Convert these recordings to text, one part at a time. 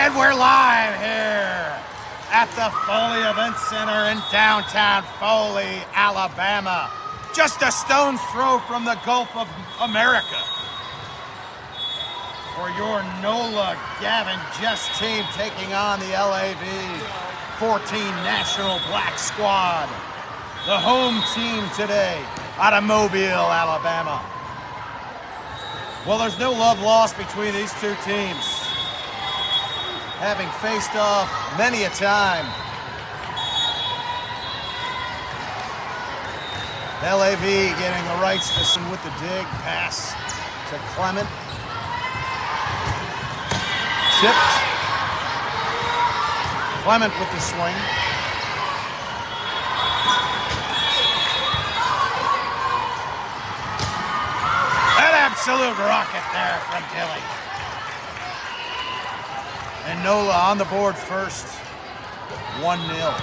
And we're live here at the Foley Event Center in downtown Foley, Alabama. Just a stone's throw from the Gulf of America. For your NOLA Gavin Just team taking on the LAV 14 National Black Squad. The home team today out of Mobile, Alabama. Well, there's no love lost between these two teams, having faced off many a time. LAV getting the rights to some with the dig, pass to Clement. Tipped. Clement with the swing. An absolute rocket there from Dilly. And NOLA on the board first, 1-0.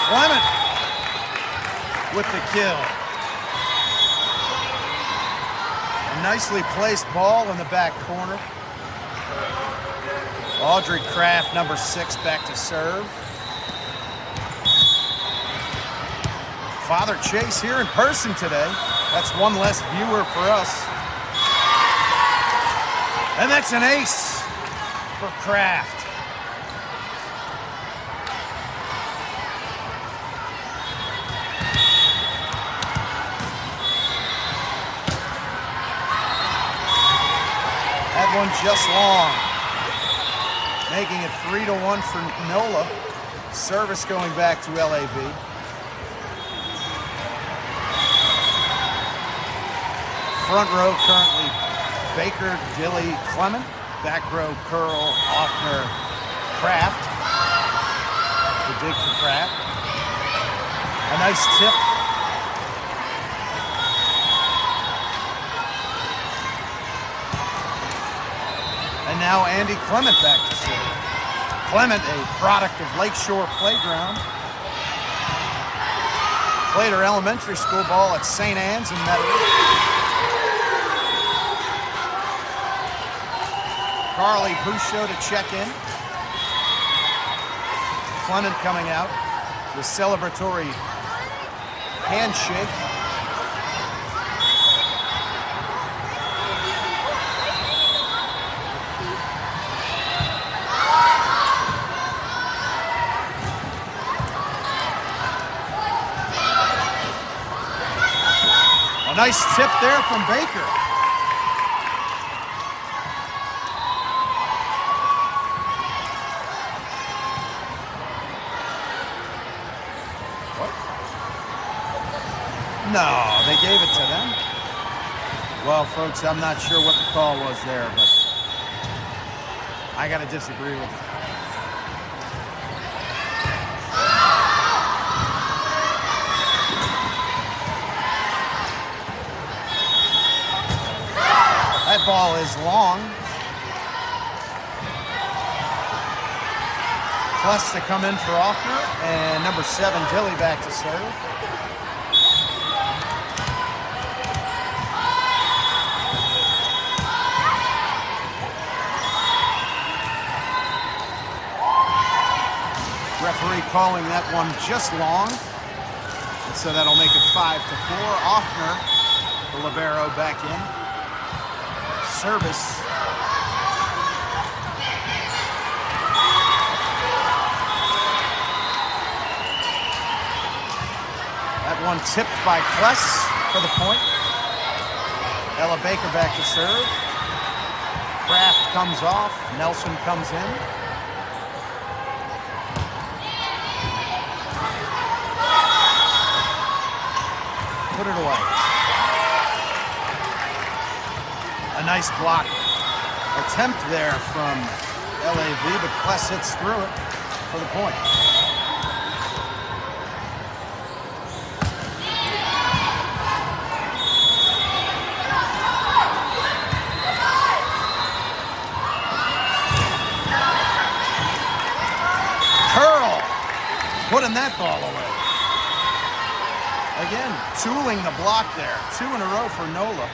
Clement with the kill. A nicely placed ball in the back corner. Audrey Kraft, number 6, back to serve. Father Chase here in person today. That's one less viewer for us. And that's an ace for Kraft. That one just long, making it 3-1 for NOLA. Service going back to LAV. Front row currently Baker, Dilly, Clement. Back row Curl, Offner, Kraft. The dig for Kraft. A nice tip. And now Andy Clement back to serve. Clement, a product of Lakeshore Playground. Played her elementary school ball at St. Anne's in Nat'l. Carly Bouchot to check in. Clement coming out with celebratory handshake. Nice tip there from Baker. What? No, they gave it to them. Well, folks, I'm not sure what the call was there, but I gotta disagree with it. That ball is long. Plus to come in for Offner, and number 7, Dilly, back to serve. Referee calling that one just long, so that'll make it 5-4. Offner, the libero, back in. Service. That one tipped by Kless for the point. Ella Baker back to serve. Kraft comes off. Nelson comes in. Put it away. A nice block attempt there from LAV, but Kless hits through it for the point. putting that ball away. Again, tooling the block there. 2 in a row for NOLA.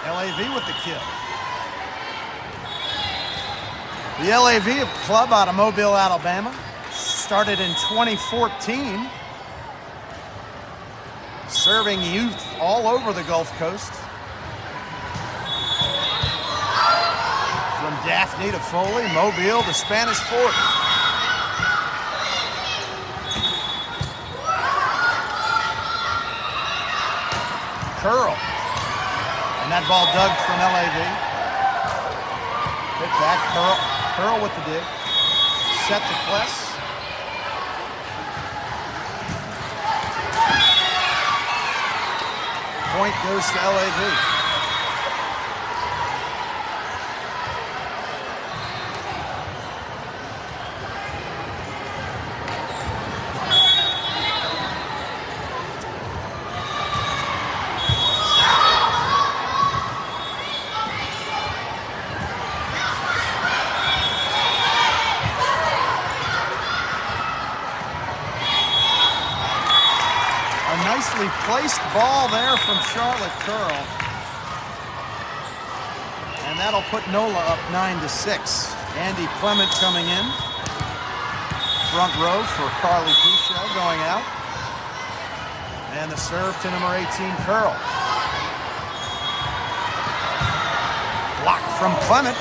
LAV with the kill. The LAV club out of Mobile, Alabama, started in 2014, serving youth all over the Gulf Coast. From Daphne to Foley, Mobile to Spanish Fort. Curl. And that ball dug from LAV. Hit back, Curl with the dig. Set to Kless. Point goes to LAV. Nicely placed ball there from Charlotte Curl. And that'll put NOLA up 9-6. Andy Clement coming in. Front row for Carly Puchel going out. And the serve to number 18, Curl. Block from Clement.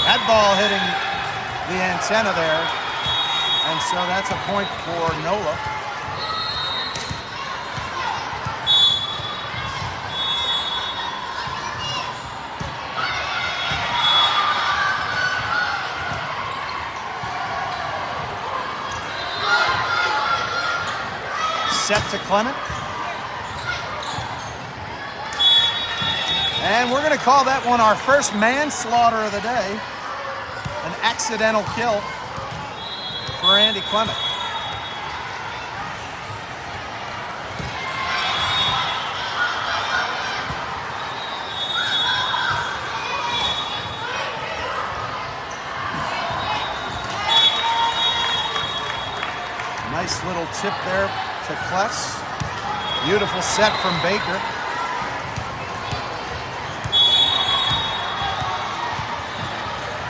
That ball hitting the antenna there, and so that's a point for NOLA. Set to Clement. And we're going to call that one our first manslaughter of the day. An accidental kill for Andy Clement. Nice little tip there to Kless. Beautiful set from Baker.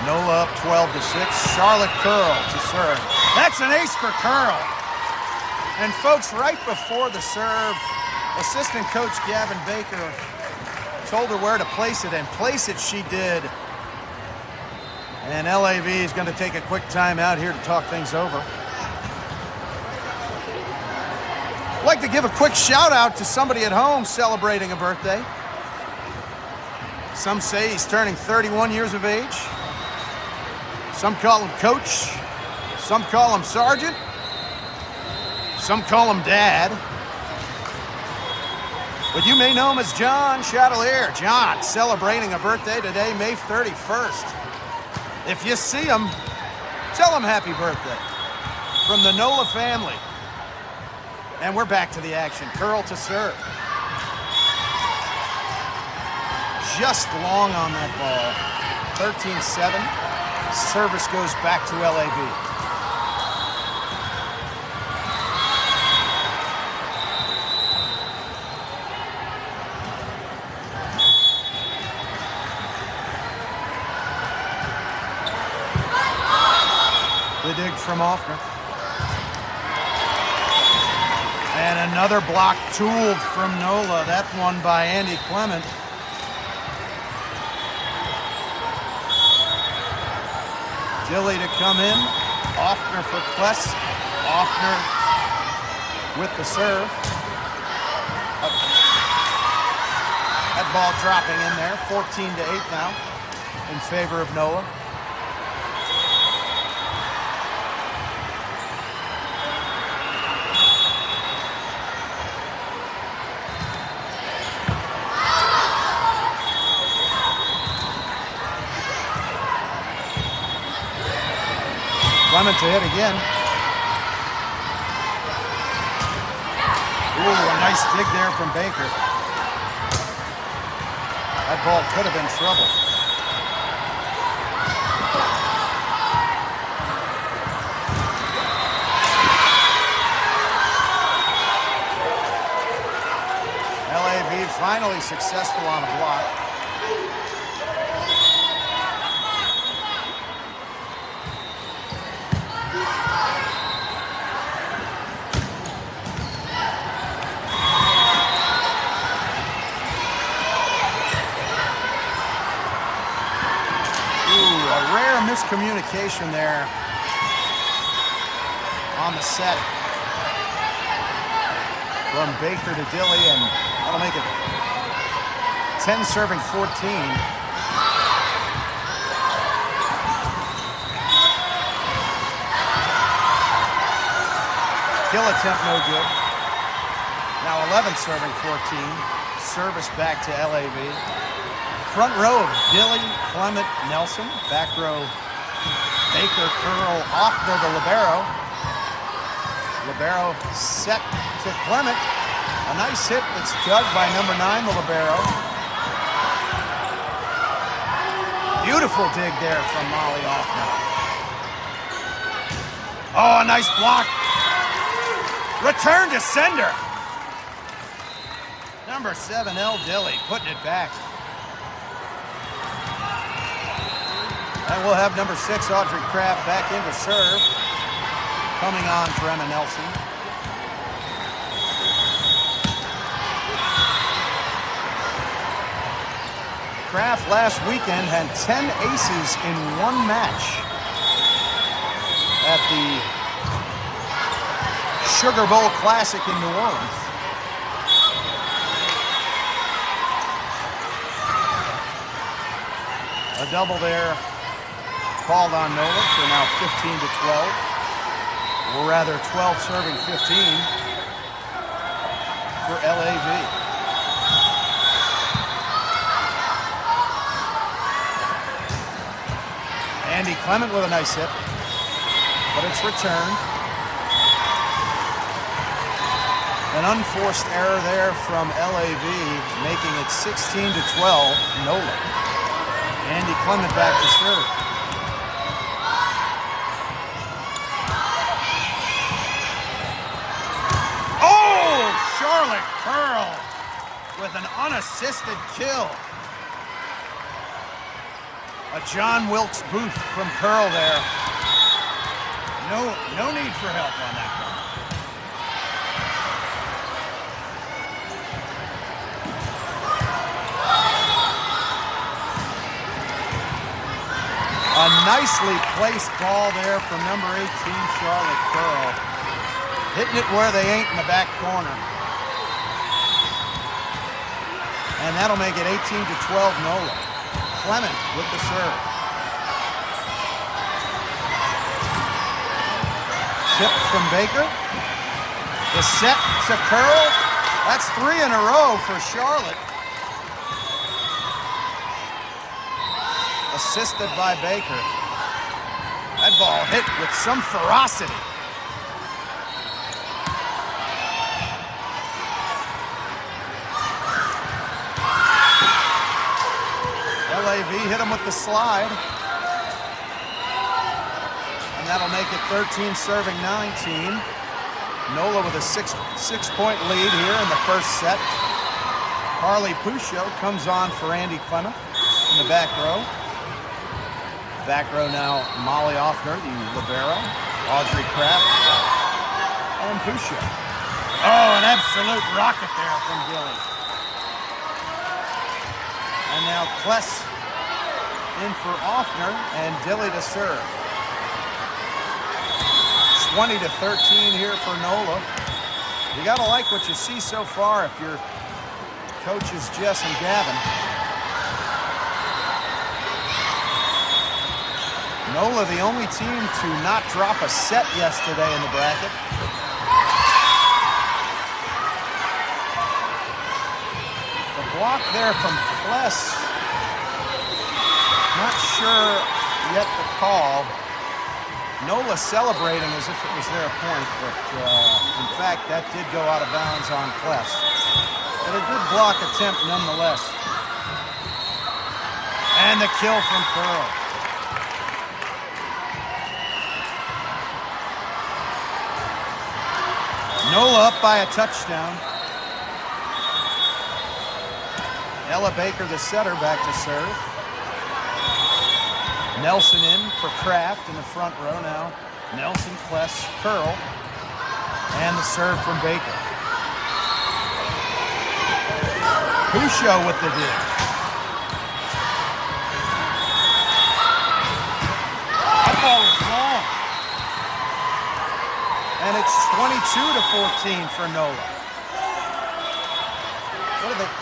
NOLA up 12-6. Charlotte Curl to serve. That's an ace for Curl. And folks, right before the serve, assistant coach Gavin Baker told her where to place it, and place it she did. And LAV is going to take a quick time out here to talk things over. I'd like to give a quick shout out to somebody at home celebrating a birthday. Some say he's turning 31 years of age. Some call him Coach, some call him Sergeant, some call him Dad. But you may know him as John Chatelier. John celebrating a birthday today, May 31st. If you see him, tell him happy birthday from the NOLA family. And we're back to the action. Curl to serve. Just long on that ball. 13-7. Service goes back to LAV. The dig from Offner. And another block tooled from NOLA. That one by Andy Clement. Dilly to come in. Offner for Kless. Offner with the serve. That ball dropping in there. 14-8 now in favor of NOLA. Clement to hit again. Ooh, a nice dig there from Baker. That ball could have been trouble. LAV finally successful on a block. Miscommunication there on the set from Baker to Dilly, and that'll make it 10 serving 14. Kill attempt no good. Now 11 serving 14. Service back to LAV. Front row of Dilly, Clement, Nelson. Back row, Baker, Curl, Offner, the libero. Libero set to Clement. A nice hit that's dug by number 9, the libero. Beautiful dig there from Molly Offner. Oh, a nice block. Return to sender. Number 7, L. Dilly, putting it back. And we'll have number 6, Audrey Kraft, back in to serve. Coming on for Emma Nelson. Kraft last weekend had 10 aces in one match at the Sugar Bowl Classic in New Orleans. A double there called on NOLA, so now 15 to 12. Or rather 12 serving 15 for LAV. Andy Clement with a nice hit, but it's returned. An unforced error there from LAV, making it 16 to 12, NOLA. Andy Clement back to serve. Charlotte Curl with an unassisted kill. A John Wilkes Booth from Curl there. No need for help on that one. A nicely placed ball there from number 18, Charlotte Curl. Hitting it where they ain't in the back corner. And that'll make it 18 to 12 NOLA. Clement with the serve. Chip from Baker. The set to Curl. That's 3 in a row for Charlotte. Assisted by Baker. That ball hit with some ferocity. LAV hit him with the slide. And that'll make it 13 serving 19. NOLA with a six-point lead here in the first set. Carly Puccio comes on for Andy Clement in the back row. Back row now, Molly Offner, the libero, Audrey Kraft, and Puccio. Oh, an absolute rocket there from Dilly. And now Kless in for Offner, and Dilly to serve. 20 to 13 here for NOLA. You gotta like what you see so far if your coaches Jess and Gavin. NOLA, the only team to not drop a set yesterday in the bracket. The block there from Kless. Not sure yet the call. NOLA celebrating as if it was their point, but in fact, that did go out of bounds on Kless. But a good block attempt nonetheless. And the kill from Pearl. NOLA up by a touchdown. Ella Baker, the setter, back to serve. Nelson in for Kraft in the front row now. Nelson, Kless, Curl, and the serve from Baker. Pusho with the dig. That ball was long. And it's 22-14 for NOLA.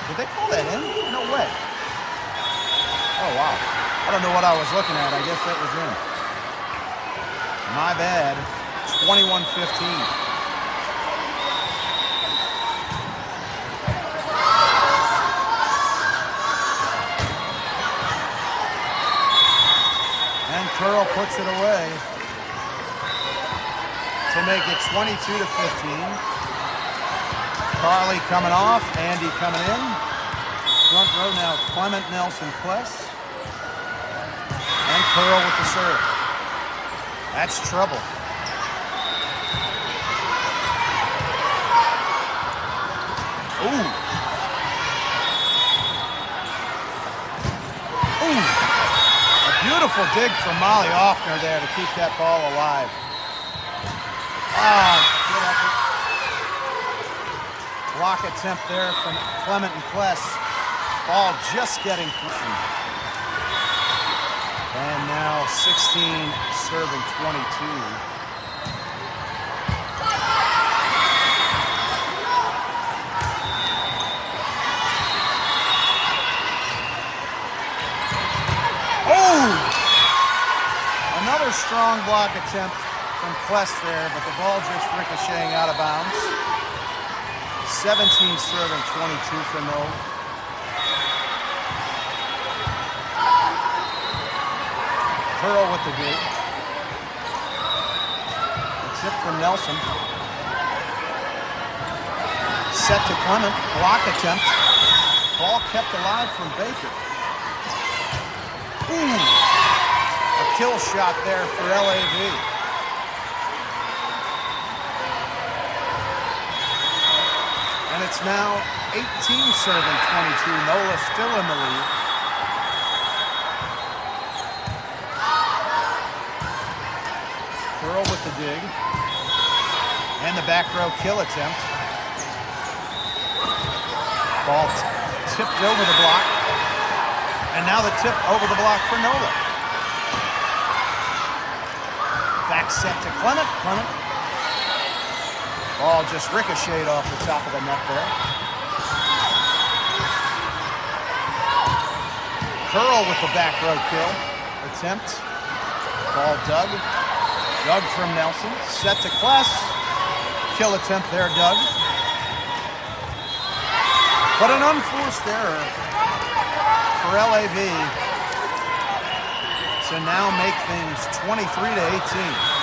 Did they call that in? No way. Oh, wow. I don't know what I was looking at. I guess that was in. My bad. 21-15. And Curl puts it away to make it 22-15. Carly coming off, Andy coming in. Front row now, Clement, Nelson, Kless. And Curl with the serve. That's trouble. Ooh. Ooh. A beautiful dig from Molly Offner there to keep that ball alive. Ah, good effort. Block attempt there from Clement and Kless. Ball just getting through. And now 16 serving 22. Oh! Another strong block attempt from Kless there, but the ball just ricocheting out of bounds. 17 serving 22 for NOLA. Curl with the dig. A tip from Nelson. Set to Clement. Block attempt. Ball kept alive from Baker. Ooh! A kill shot there for LAV. And it's now 18 serving 22. NOLA still in the lead. Curl with the dig. And the back row kill attempt. Ball tipped over the block. And now the tip over the block for NOLA. Back set to Clement. Clement. Ball just ricocheted off the top of the net there. Curl with the back row kill attempt. Ball dug. Dug from Nelson. Set to Kless. Kill attempt there, Doug. But an unforced error for LAV to now make things 23-18.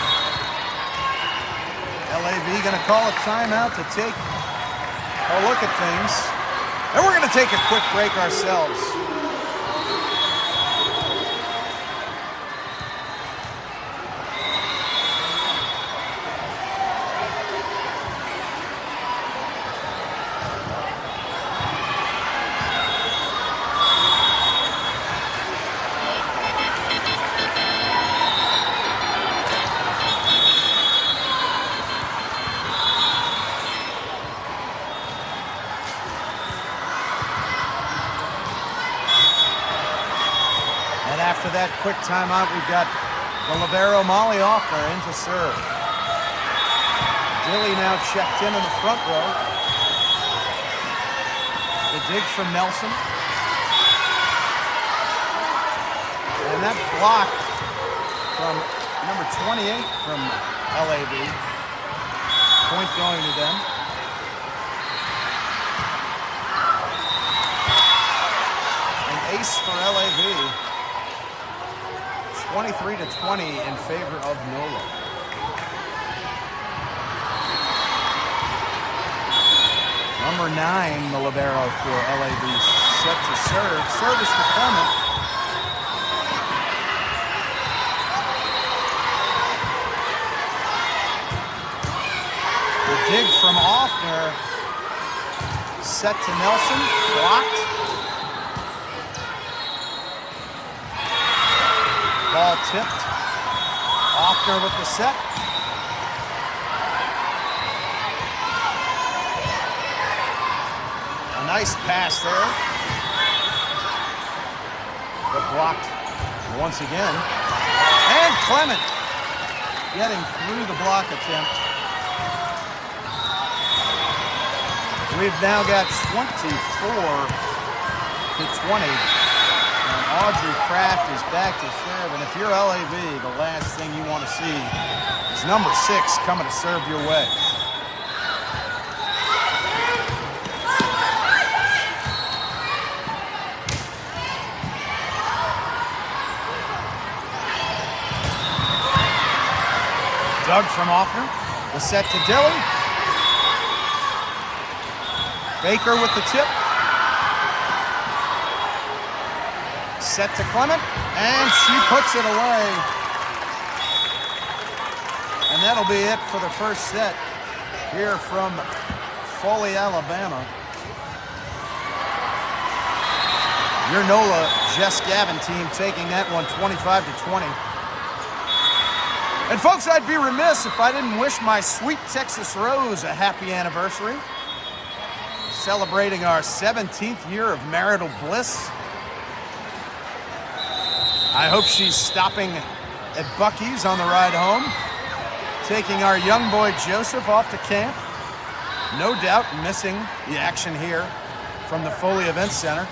LAV going to call a timeout to take a look at things. And we're going to take a quick break ourselves. After that quick timeout, we've got the libero Molly Offner in to serve. Dilly now checked in the front row. The dig from Nelson. And that block from number 28 from LAV. Point going to them. An ace for LAV. 23-20 in favor of NOLA. Number 9, the libero for LAV, set to serve. Service to Clement. The dig from Offner. Set to Nelson. Blocked. Ball tipped. Offner with the set. A nice pass there. But blocked once again. And Clement getting through the block attempt. We've now got 24-20. And Audrey Kraft is back to serve. And if you're LAV, the last thing you want to see is number 6 coming to serve your way. Dug from Offner. The set to Dilly. Baker with the tip. Set to Clement, and she puts it away. And that'll be it for the first set here from Foley, Alabama. Your NOLA Jess Gavin team taking that one 25-20. And folks, I'd be remiss if I didn't wish my sweet Texas Rose a happy anniversary. Celebrating our 17th year of marital bliss. I hope she's stopping at Buc-ee's on the ride home, taking our young boy Joseph off to camp. No doubt missing the action here from the Foley Event Center.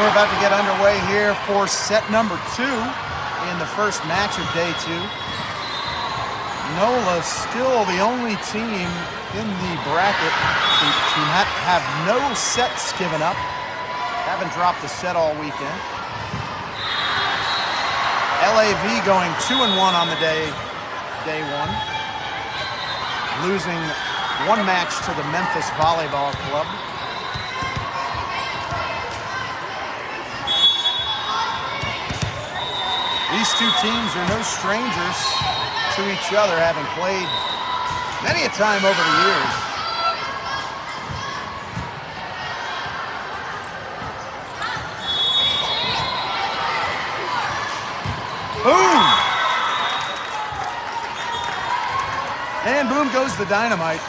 About to get underway here for set number 2 in the first match of day 2. NOLA still the only team in the bracket to not have no sets given up. Haven't dropped a set all weekend. LAV going 2-1 on the day 1. Losing one match to the Memphis Volleyball Club. These two teams are no strangers to each other, having played many a time over the years. Boom! And boom goes the dynamite.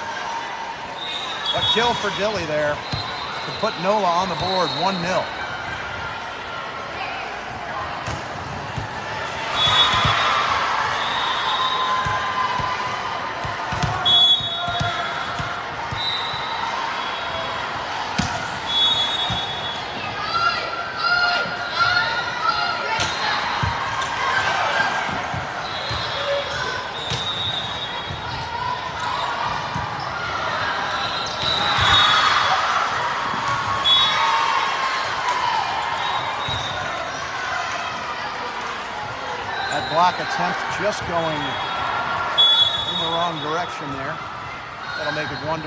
A kill for Dilly there to put NOLA on the board, 1-0. Block attempt just going in the wrong direction there. That'll make it 1-1.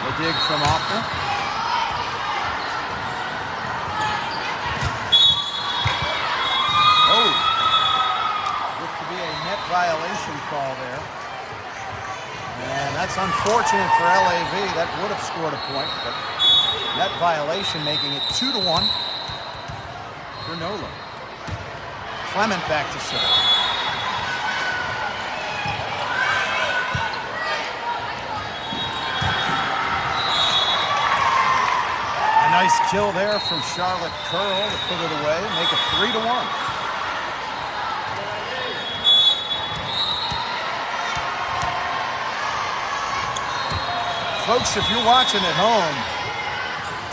The dig from Offner. Oh, looked to be a net violation call there. And that's unfortunate for LAV. That would have scored a point, but net violation making it 2-1. For NOLA. Clement back to serve. A nice kill there from Charlotte Curl to put it away, make it 3-1. Folks, if you're watching at home,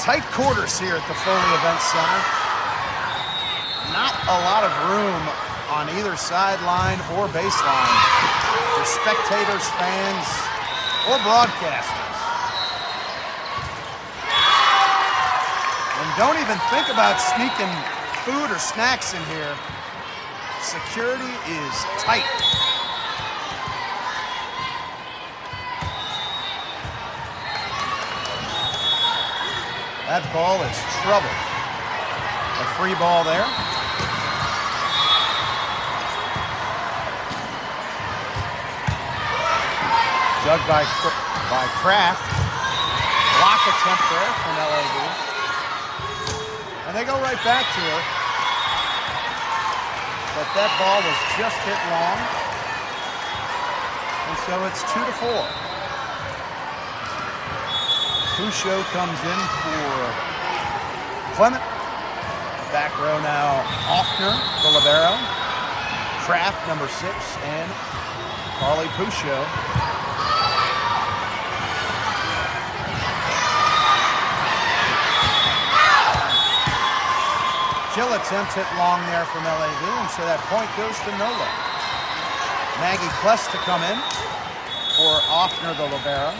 tight quarters here at the Foley Event Center. Not a lot of room on either sideline or baseline for spectators, fans, or broadcasters. And don't even think about sneaking food or snacks in here. Security is tight. That ball is trouble. A free ball there. Dug by Kraft. Block attempt there from LAV. And they go right back to her. But that ball was just hit long. And so it's 2-4. Pusho comes in for Clement. Back row now, Offner, the libero. Kraft, number 6, and Carly Pusho. Kill attempt hit long there from LAV, and so that point goes to NOLA. Maggie Kless to come in for Offner, the libero.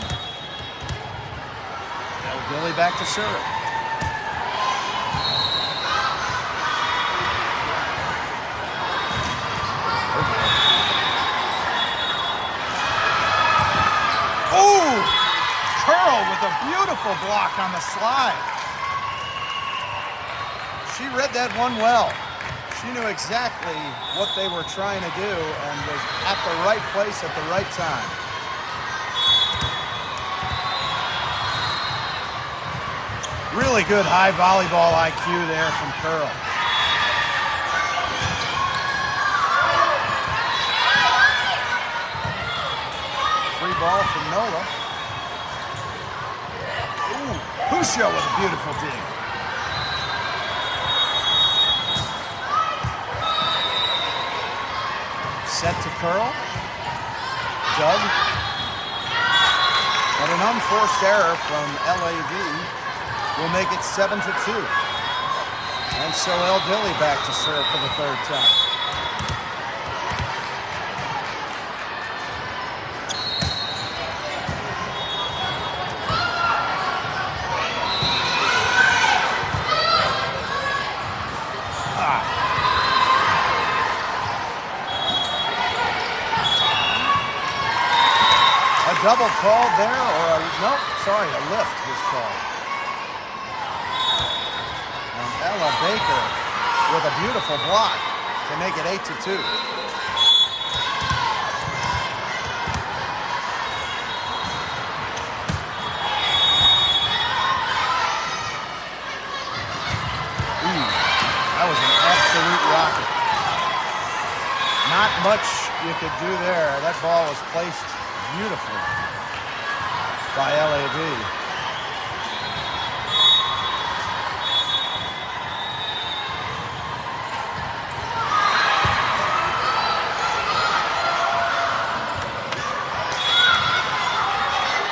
Billy back to serve. Oh! Curl with a beautiful block on the slide. She read that one well. She knew exactly what they were trying to do and was at the right place at the right time. Really good high volleyball IQ there from Curl. Free ball from NOLA. Ooh, Pusho with a beautiful dig. Set to Curl. Dug. But an unforced error from LAV will make it 7-2. And so El Dilly back to serve for the third time. double called there, or nope, sorry, a lift was called. And Ella Baker with a beautiful block to make it 8-2. That was an absolute rocket. Not much you could do there. That ball was placed beautifully by LAV.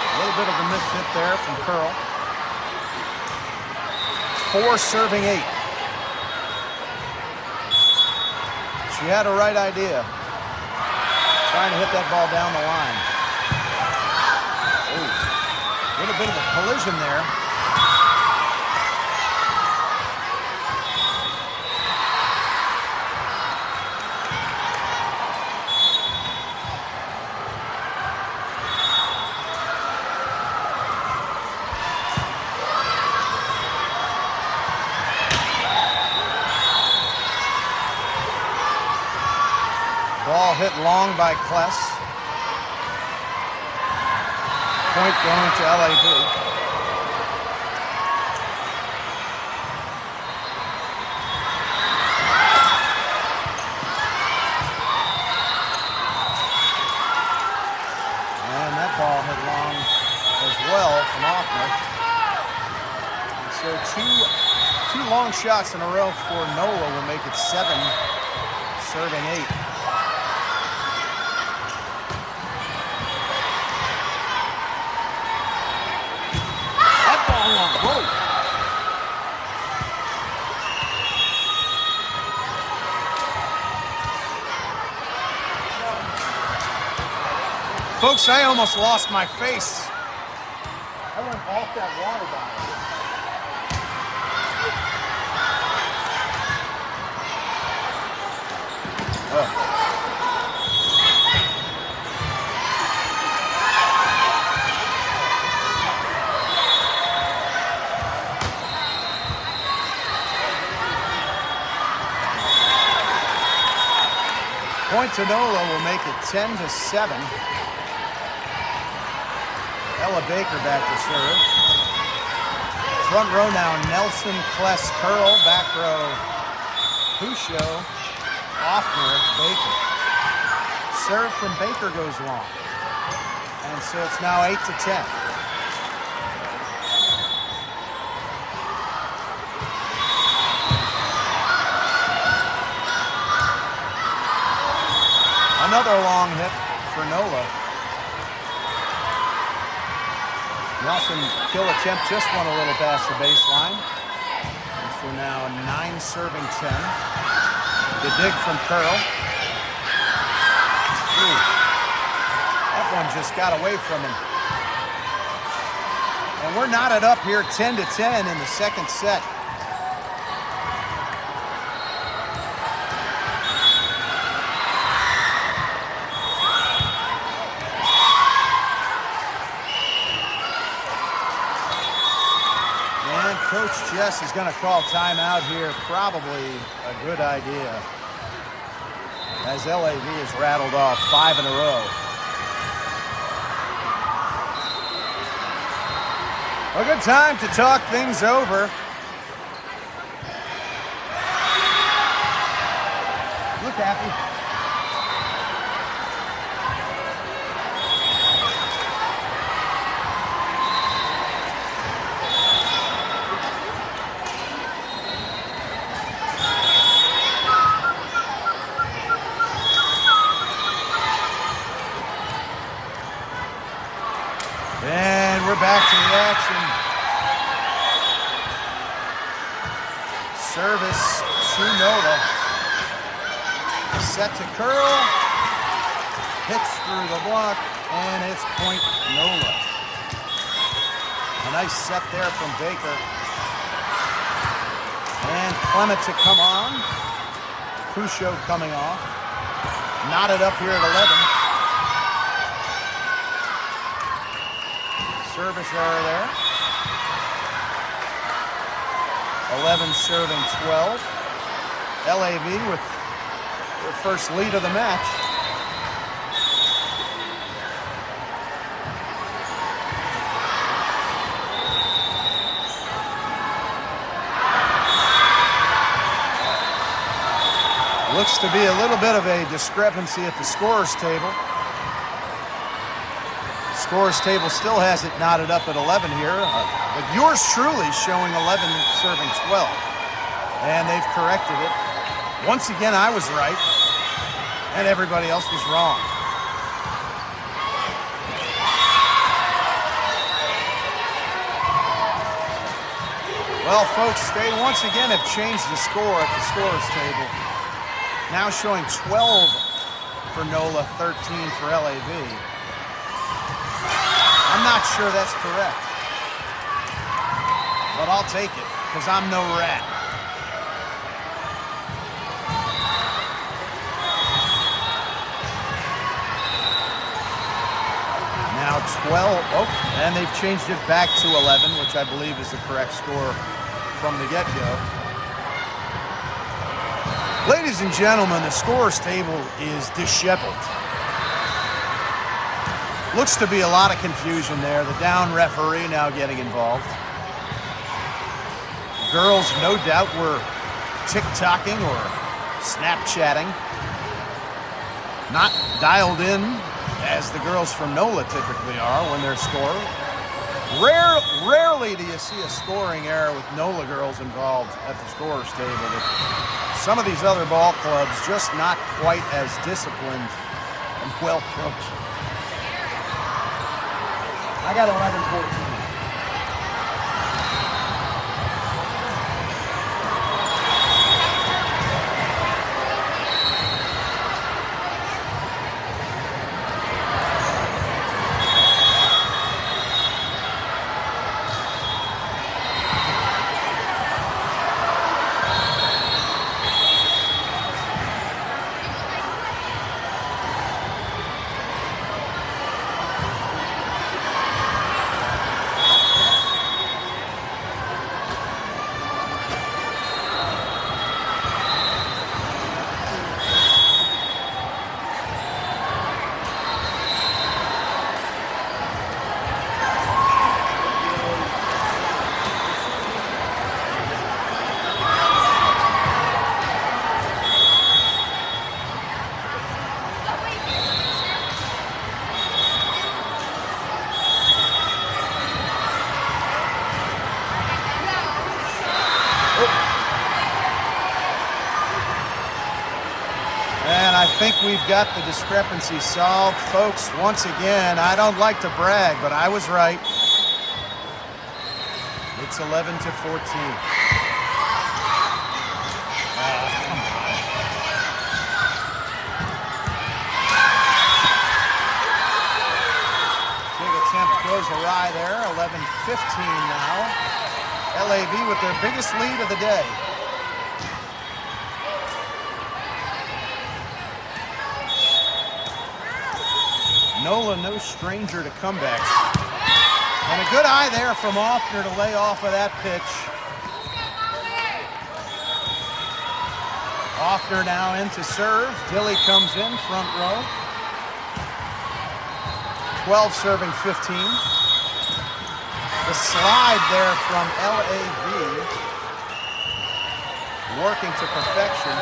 A little bit of a miss hit there from Curl. 4 serving 8. She had a right idea. Trying to hit that ball down the line. Ooh, a little bit of a collision there. Ball hit long by Kless. Point going to LAV. And that ball hit long as well from Offner. And so two long shots in a row for NOLA will make it 7, serving 8. Whoa. Folks, I almost lost my face. I went off that water bottle. Point to NOLA will make it 10-7. Ella Baker back to serve. Front row now, Nelson, Kless, Curl. Back row, Pusho, Offner, Baker. Serve from Baker goes long. And so it's now 8-10. Another long hit for NOLA. Nelson kill attempt just went a little past the baseline. And so now 9 serving 10. The dig from Curl. Ooh, that one just got away from him. And we're knotted up here 10-10 in the second set. Coach Jess is going to call timeout here. Probably a good idea, as LAV has rattled off 5 in a row. A good time to talk things over. Look happy. And we're back to the action. Service to NOLA. Set to Curl. Hits through the block, and it's point NOLA. A nice set there from Baker. And Clement to come on. Pusho coming off. Knotted up here at 11. service error there. 11 serving 12. LAV with their first lead of the match. Looks to be a little bit of a discrepancy at the scorer's table. Scorer's table still has it knotted up at 11 here, but yours truly showing 11 serving 12. And they've corrected it. Once again, I was right, and everybody else was wrong. Well, folks, they once again have changed the score at the scorer's table. Now showing 12 for NOLA, 13 for LAV. I'm not sure that's correct, but I'll take it, because I'm no rat. Now 12, oh, and they've changed it back to 11, which I believe is the correct score from the get-go. Ladies and gentlemen, the scorer's table is disheveled. Looks to be a lot of confusion there. The down referee now getting involved. Girls, no doubt, were tick-tocking or Snapchatting. Not dialed in, as the girls from NOLA typically are when they're scoring. Rarely do you see a scoring error with NOLA girls involved at the scorer's table. But some of these other ball clubs just not quite as disciplined and well coached. I got 11-14. I think we've got the discrepancy solved. Folks, once again, I don't like to brag, but I was right. It's 11-14. Come on. Big attempt goes awry there. 11-15 now. LAV with their biggest lead of the day. NOLA, no stranger to comebacks. And a good eye there from Offner to lay off of that pitch. Offner now in to serve. Dilly comes in, front row. 12 serving 15. The slide there from LAV. Working to perfection.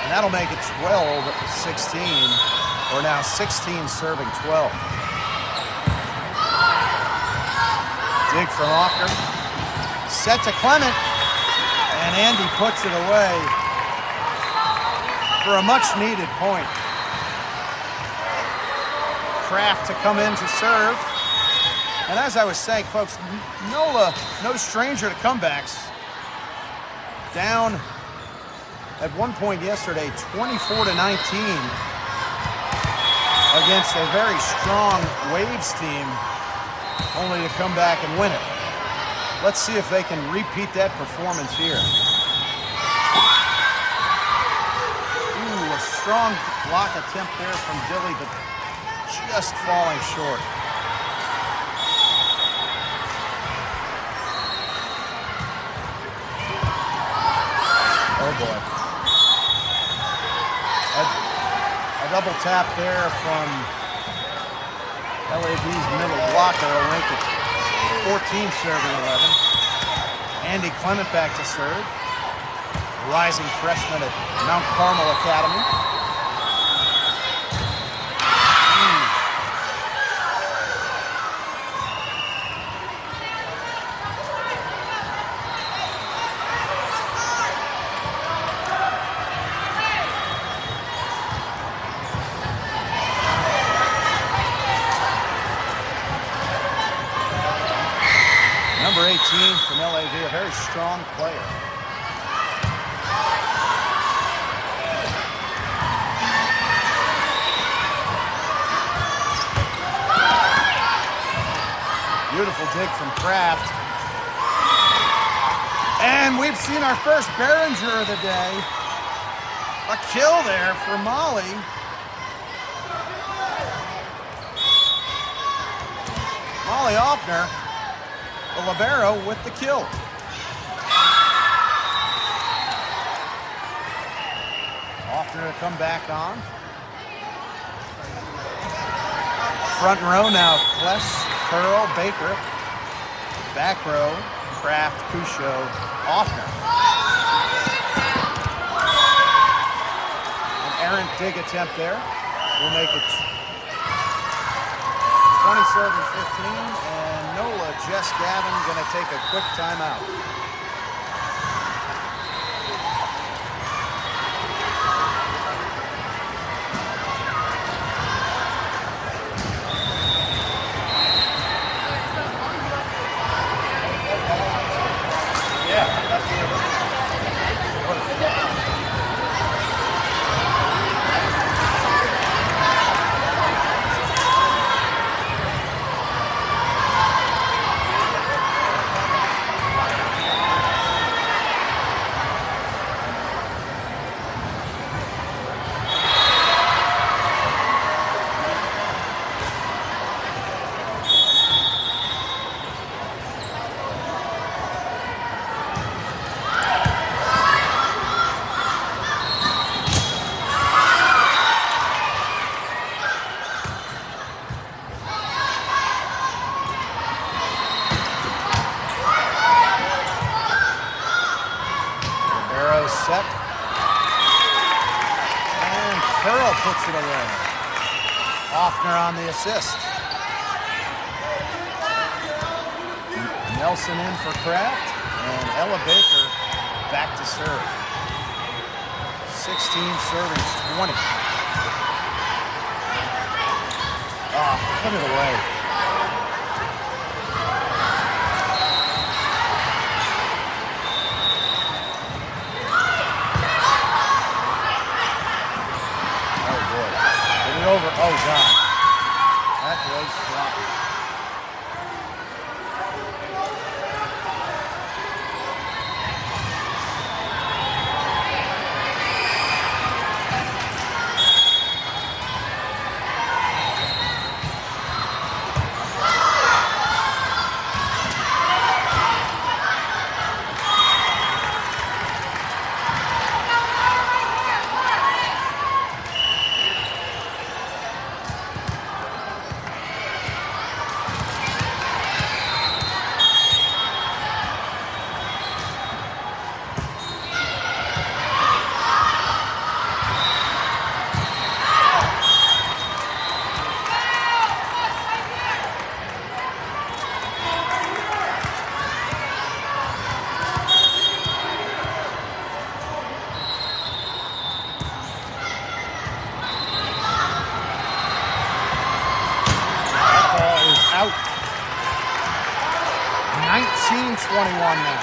And that'll make it 12-16, or now 16 serving 12. Dig from Offner. Set to Clement, and Andy puts it away for a much-needed point. Kraft to come in to serve. And as I was saying, folks, NOLA, no stranger to comebacks. Down at one point yesterday, 24-19 against a very strong Waves team, only to come back and win it. Let's see if they can repeat that performance here. Ooh, a strong block attempt there from Dilly, but just falling short. Oh boy. A double tap there from LAV's middle blocker will make it 14 serving 11. Andy Clement back to serve. Rising freshman at Mount Carmel Academy. Number 18 from LAV, a very strong player. Beautiful dig from Kraft. And we've seen our first Behringer of the day. A kill there for Molly. Molly Offner, the libero, with the kill. Offner to come back on. Front row now, Kless, Pearl, Baker. Back row, Kraft, Pusho, Offner. An errant dig attempt there. We'll make it 27-15, and NOLA, Jess Gavin, gonna take a quick timeout. Set. And Pearl puts it away. Offner on the assist. Nelson in for Kraft, and Ella Baker back to serve. 16 servings, 20. Put it away. Over. Oh, God. That was sloppy. Out. 19-21 now.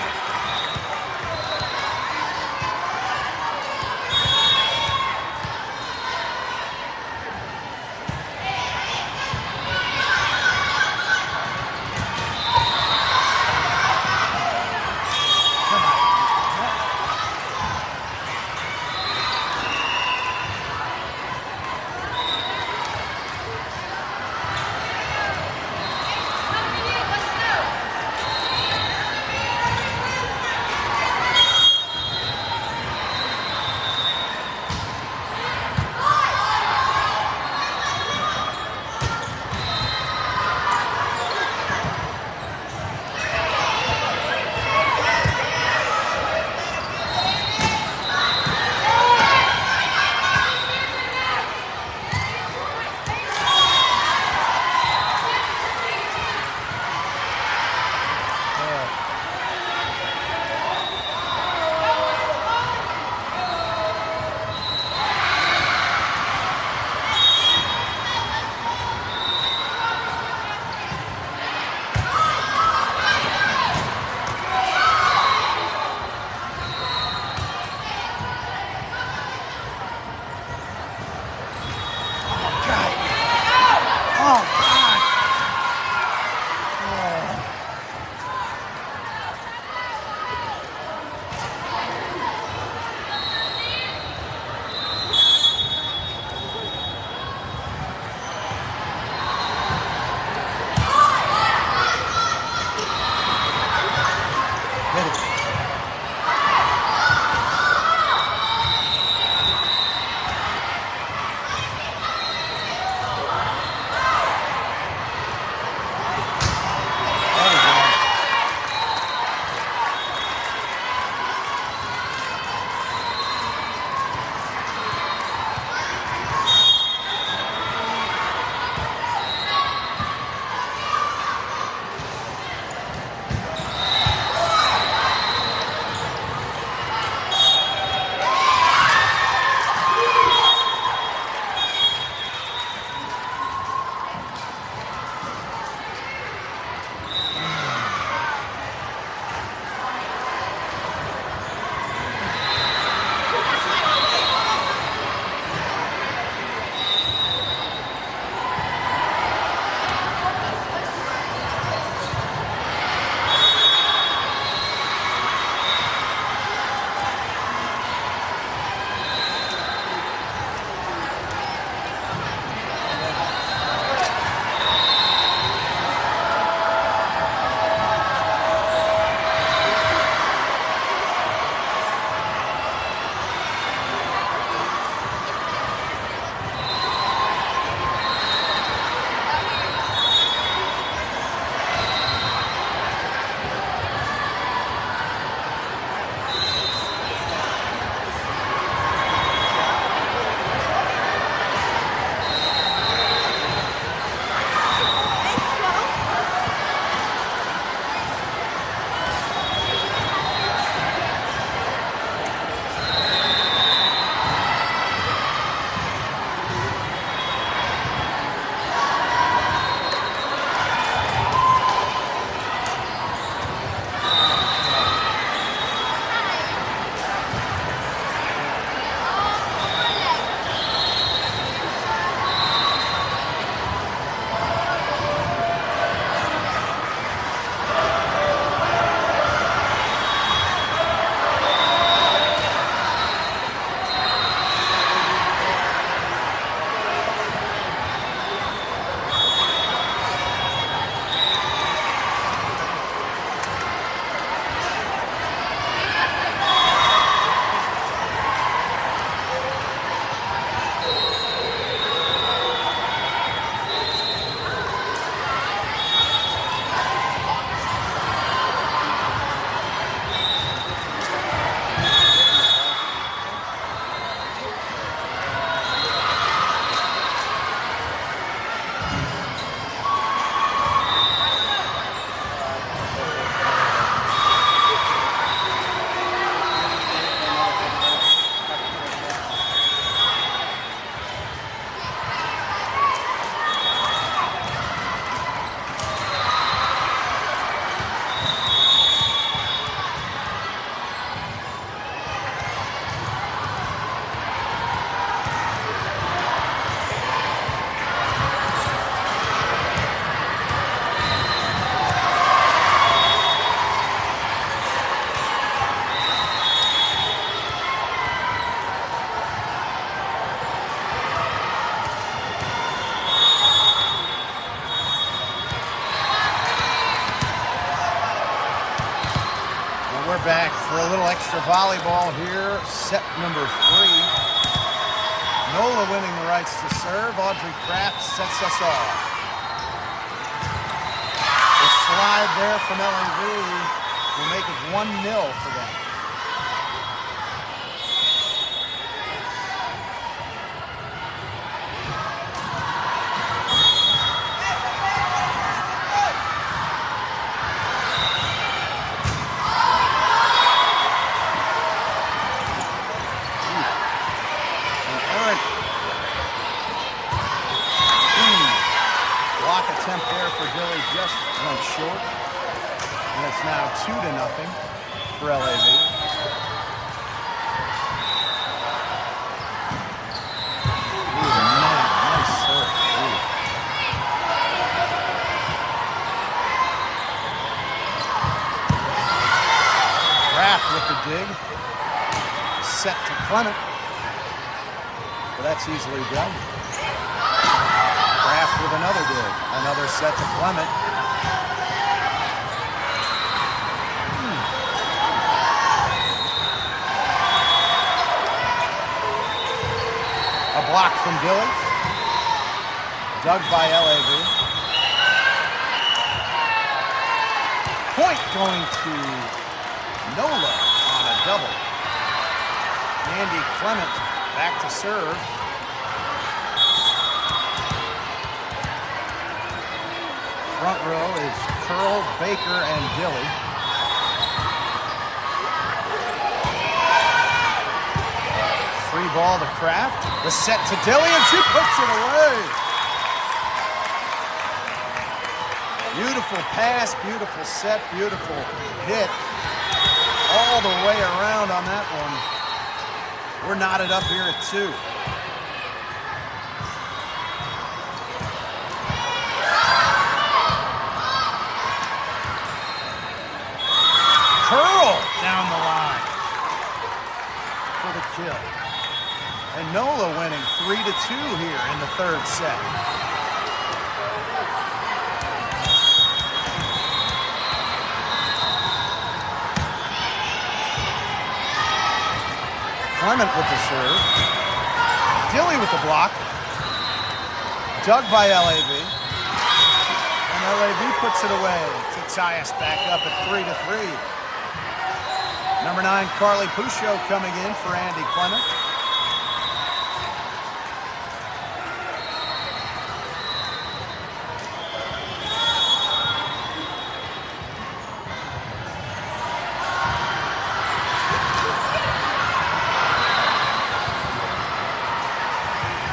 We're back for a little extra volleyball here. Set number 3. NOLA winning the rights to serve. Audrey Kraft sets us off. The slide there from LAV will make it 1-0 for them. Attempt there for Dilly just went short, and it's now 2-0 for LAV. Ooh, man, nice serve. Ooh. Kraft with the dig, set to Clement, but that's easily done. Kraft with another dig. Another set to Clement. A block from Dilly. Dug by LAV. Point going to NOLA on a double. Andy Clement back to serve. Front row is Curl, Baker, and Dilly. Free ball to Kraft. The set to Dilly, and she puts it away. Beautiful pass, beautiful set, beautiful hit. All the way around on that one. We're knotted up here at 2. Curl down the line for the kill. And NOLA winning 3-2 here in the 3rd set. Clement with the serve. Dilly with the block. Dug by LAV. And LAV puts it away to tie us back up at 3-3. Number 9, Carly Puccio coming in for Andy Clement.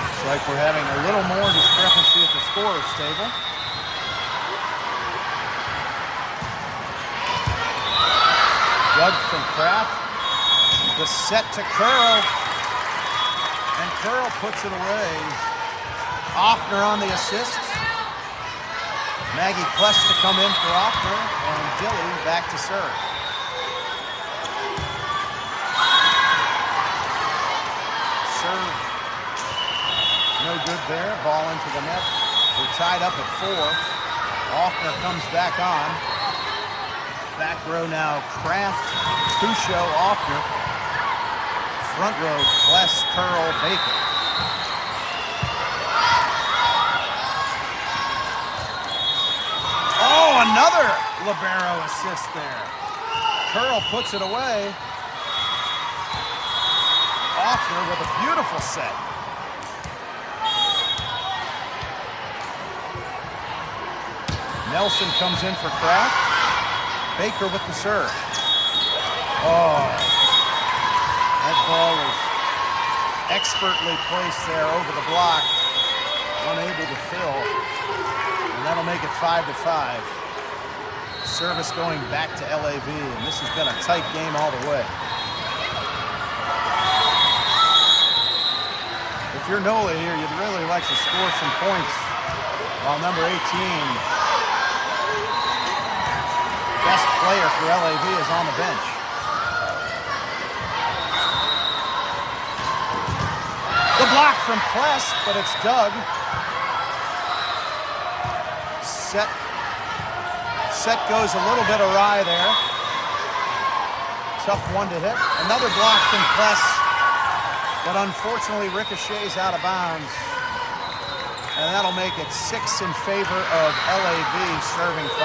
Looks like we're having a little more discrepancy at the scorer's table. Dug from Kraft, the set to Curl, and Curl puts it away. Offner on the assist. Maggie Kless to come in for Offner, and Dilly back to serve. Serve, no good there, ball into the net. We're tied up at 4. Offner comes back on. Back row now, Kraft, Puccio, Offner. Front row, Kless, Curl, Baker. Oh, another libero assist there. Curl puts it away. Offner with a beautiful set. Nelson comes in for Kraft. Baker with the serve. Oh, that ball was expertly placed there over the block, unable to fill, and that'll make it 5-5. Service going back to LAV, and this has been a tight game all the way. If you're NOLA here, you'd really like to score some points while number 18, best player for LAV, is on the bench. The block from Kless, but it's dug. Set goes a little bit awry there. tough one to hit. Another block from Pless, but unfortunately ricochets out of bounds. And that'll make it 6 in favor of LAV, serving 5.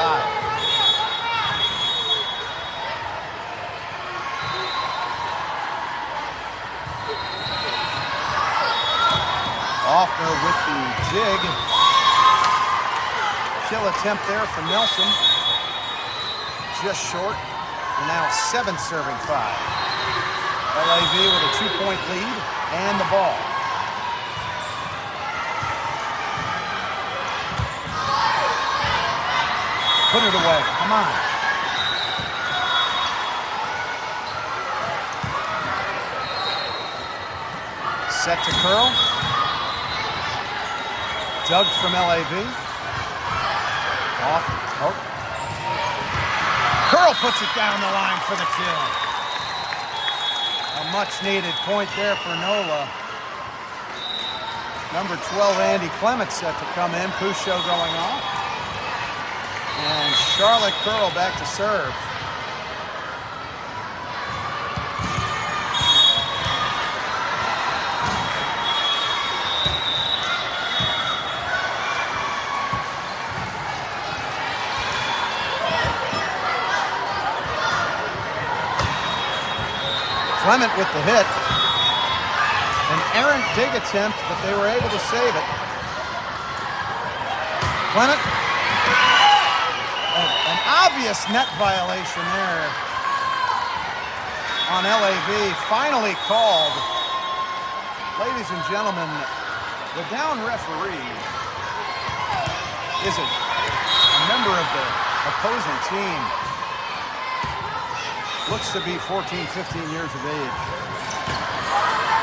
Offner with the dig. Kill attempt there from Nelson. Just short. And now 7 serving 5. LAV with a 2-point lead and the ball. Put it away. Come on. Set to curl. Dug from LAV. Off. Oh. Curl puts it down the line for the kill. A much-needed point there for NOLA. Number 12, Andy Clement, set to come in. Pusho going off. And Charlotte Curl back to serve. Clement with the hit. An errant dig attempt, but they were able to save it. Clement. An obvious net violation there on LAV, finally called. Ladies and gentlemen, the down referee is a member of the opposing team. Looks to be 14, 15 years of age.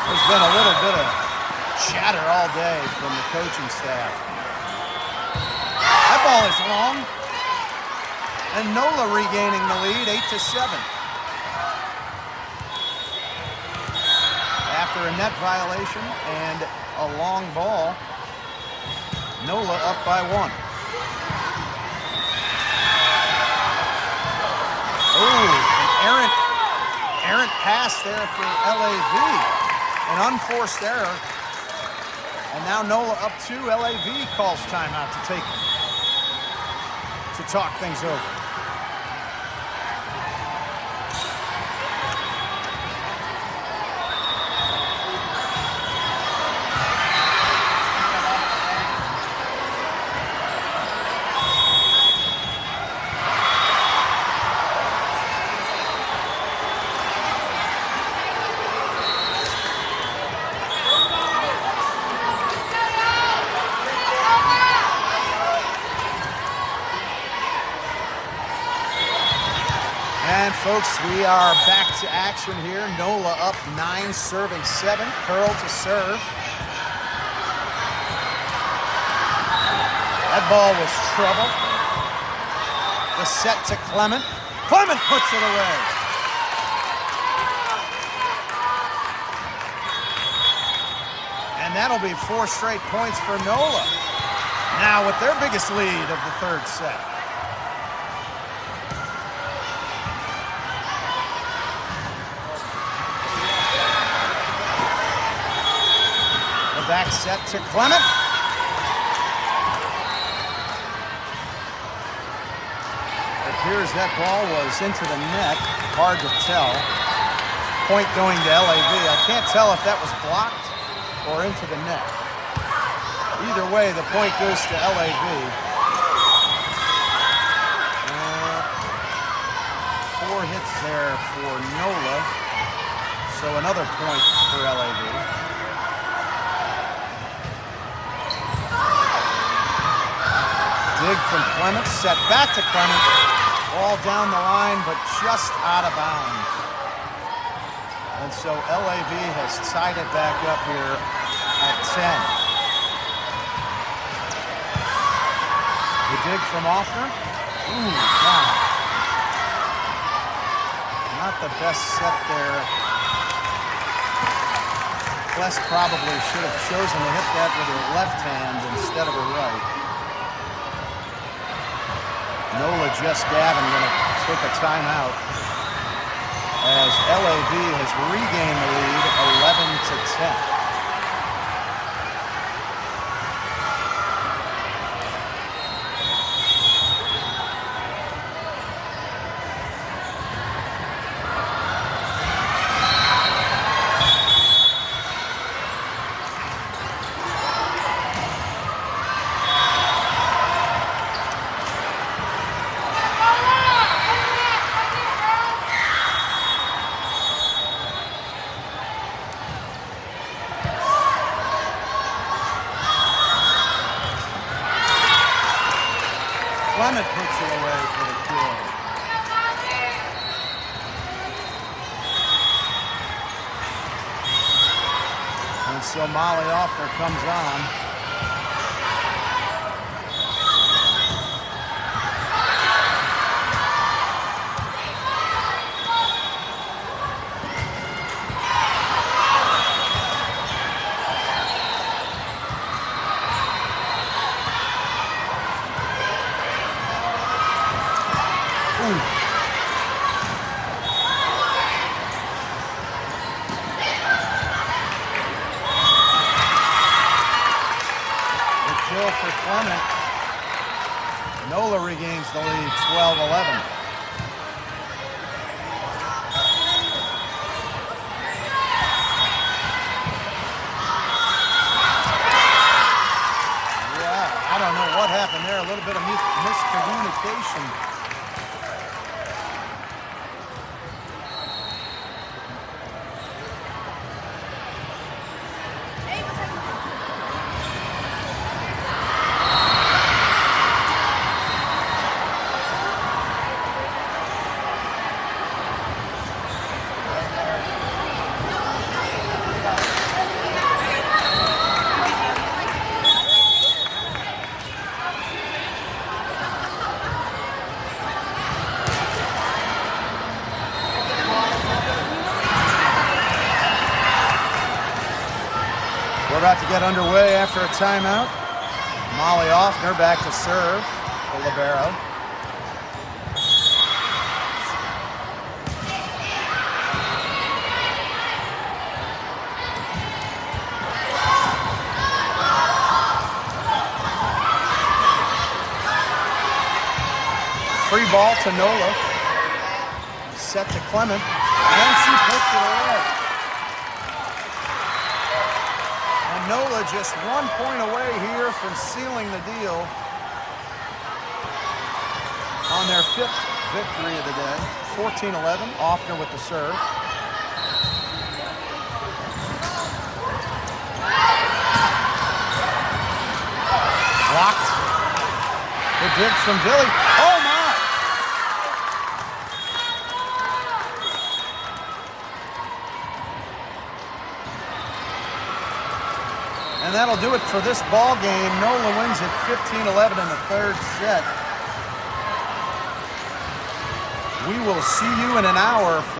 There's been a little bit of chatter all day from the coaching staff. That ball is long. And NOLA regaining the lead, 8-7. After a net violation and a long ball, NOLA up by 1. Oh, an errant pass there for LAV. An unforced error. And now NOLA up 2. LAV calls timeout to talk things over. And folks, we are back to action here. NOLA up 9, serving 7. Curl to serve. That ball was trouble. The set to Clement. Clement puts it away. And that'll be 4 straight points for NOLA. Now with their biggest lead of the 3rd set. Back set to Clement. It appears that ball was into the net. Hard to tell. Point going to LAV. I can't tell if that was blocked or into the net. Either way, the point goes to LAV. 4 hits there for NOLA. So another point for LAV. Dig from Clement, set back to Clement. Ball down the line, but just out of bounds. And so LAV has tied it back up here at 10. The dig from Offner. Ooh, wow. Not the best set there. Pless probably should have chosen to hit that with her left hand instead of her right. NOLA, just Gavin, going to take a timeout. as LAV has regained the lead 11-10. Clement puts it away for the kill. And so Molly Offner comes on. Kill for Clement. NOLA regains the lead, 12-11. Yeah, I don't know what happened there. A little bit of miscommunication. We're about to get underway after a timeout. Molly Offner back to serve, the libero. Free ball to NOLA. Set to Clement, and she puts it away. NOLA just 1 point away here from sealing the deal on their 5th victory of the day. 14-11, Offner with the serve. Blocked. The dig from Billy. Oh my! And that'll do it for this ball game. NOLA wins it 15-11 in the 3rd set. We will see you in an hour.